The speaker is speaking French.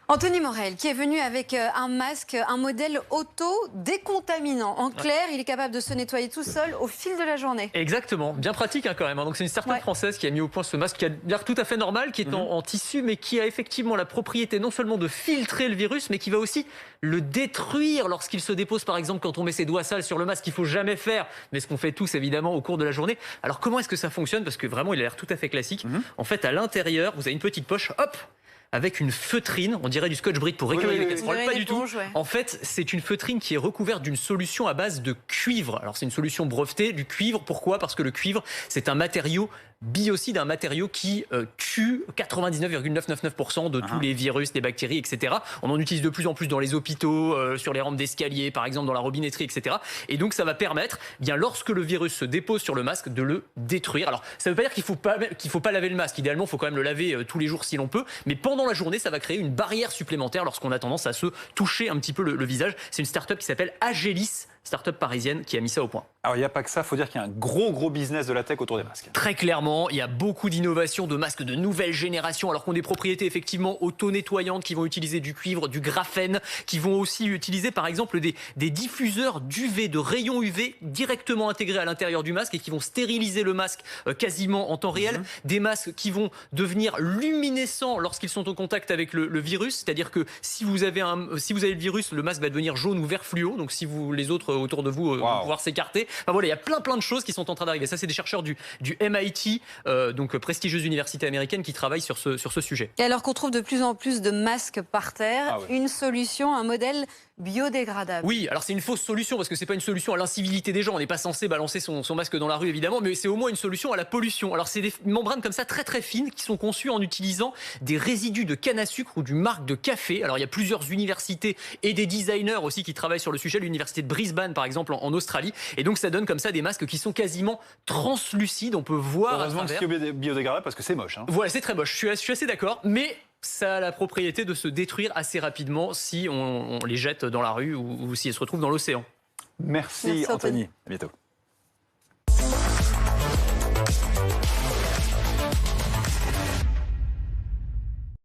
Anthony Morel, qui est venu avec un masque, un modèle auto-décontaminant. En clair, il est capable de se nettoyer tout seul au fil de la journée. Exactement, bien pratique quand même. Donc c'est une start-up française qui a mis au point ce masque qui a l'air tout à fait normal, qui est en tissu, mais qui a effectivement la propriété non seulement de filtrer le virus, mais qui va aussi le détruire lorsqu'il se dépose, par exemple, quand on met ses doigts sales sur le masque, qu'il ne faut jamais faire, mais ce qu'on fait tous évidemment au cours de la journée. Alors comment est-ce que ça fonctionne? Parce que vraiment, il a l'air tout à fait classique. En fait, à l'intérieur, vous avez une petite poche, hop, avec une feutrine, on dirait du scotch-brite pour récurer les casseroles, pas du tout. En fait, c'est une feutrine qui est recouverte d'une solution à base de cuivre. Alors c'est une solution brevetée du cuivre. Pourquoi? Parce que le cuivre, c'est un matériau biocide, un matériau qui tue 99,999% de tous les virus, des bactéries, etc. On en utilise de plus en plus dans les hôpitaux, sur les rampes d'escalier, par exemple dans la robinetterie, etc. Et donc ça va permettre, bien lorsque le virus se dépose sur le masque, de le détruire. Alors ça ne veut pas dire qu'il faut pas laver le masque. Idéalement, il faut quand même le laver tous les jours si l'on peut. Mais pendant la journée, ça va créer une barrière supplémentaire lorsqu'on a tendance à se toucher un petit peu le visage. C'est une start-up qui s'appelle Agelis, start-up parisienne qui a mis ça au point. Alors il n'y a pas que ça, il faut dire qu'il y a un gros business de la tech autour des masques. Très clairement, il y a beaucoup d'innovations, de masques de nouvelle génération, alors qu'on a des propriétés effectivement auto-nettoyantes qui vont utiliser du cuivre, du graphène, qui vont aussi utiliser par exemple des diffuseurs d'UV, de rayons UV directement intégrés à l'intérieur du masque et qui vont stériliser le masque quasiment en temps réel. Des masques qui vont devenir luminescents lorsqu'ils sont en contact avec le virus, c'est-à-dire que si vous avez le virus, le masque va devenir jaune ou vert fluo, donc si les autres autour de vous vont pouvoir s'écarter. Enfin voilà, il y a plein de choses qui sont en train d'arriver. Ça, c'est des chercheurs du MIT, donc prestigieuse université américaine, qui travaillent sur ce sujet. Et alors qu'on trouve de plus en plus de masques par terre, une solution, un modèle biodégradable. Oui, alors c'est une fausse solution parce que c'est pas une solution à l'incivilité des gens. On n'est pas censé balancer son masque dans la rue évidemment, mais c'est au moins une solution à la pollution. Alors c'est des membranes comme ça très fines qui sont conçues en utilisant des résidus de canne à sucre ou du marc de café. Alors il y a plusieurs universités et des designers aussi qui travaillent sur le sujet. L'université de Brisbane par exemple en Australie. Et donc ça donne comme ça des masques qui sont quasiment translucides. On peut voir. Heureusement que c'est biodégradable parce que c'est moche. Voilà, c'est très moche. Je suis assez d'accord, mais ça a la propriété de se détruire assez rapidement si on les jette dans la rue ou si elles se retrouvent dans l'océan. Merci Anthony. À bientôt.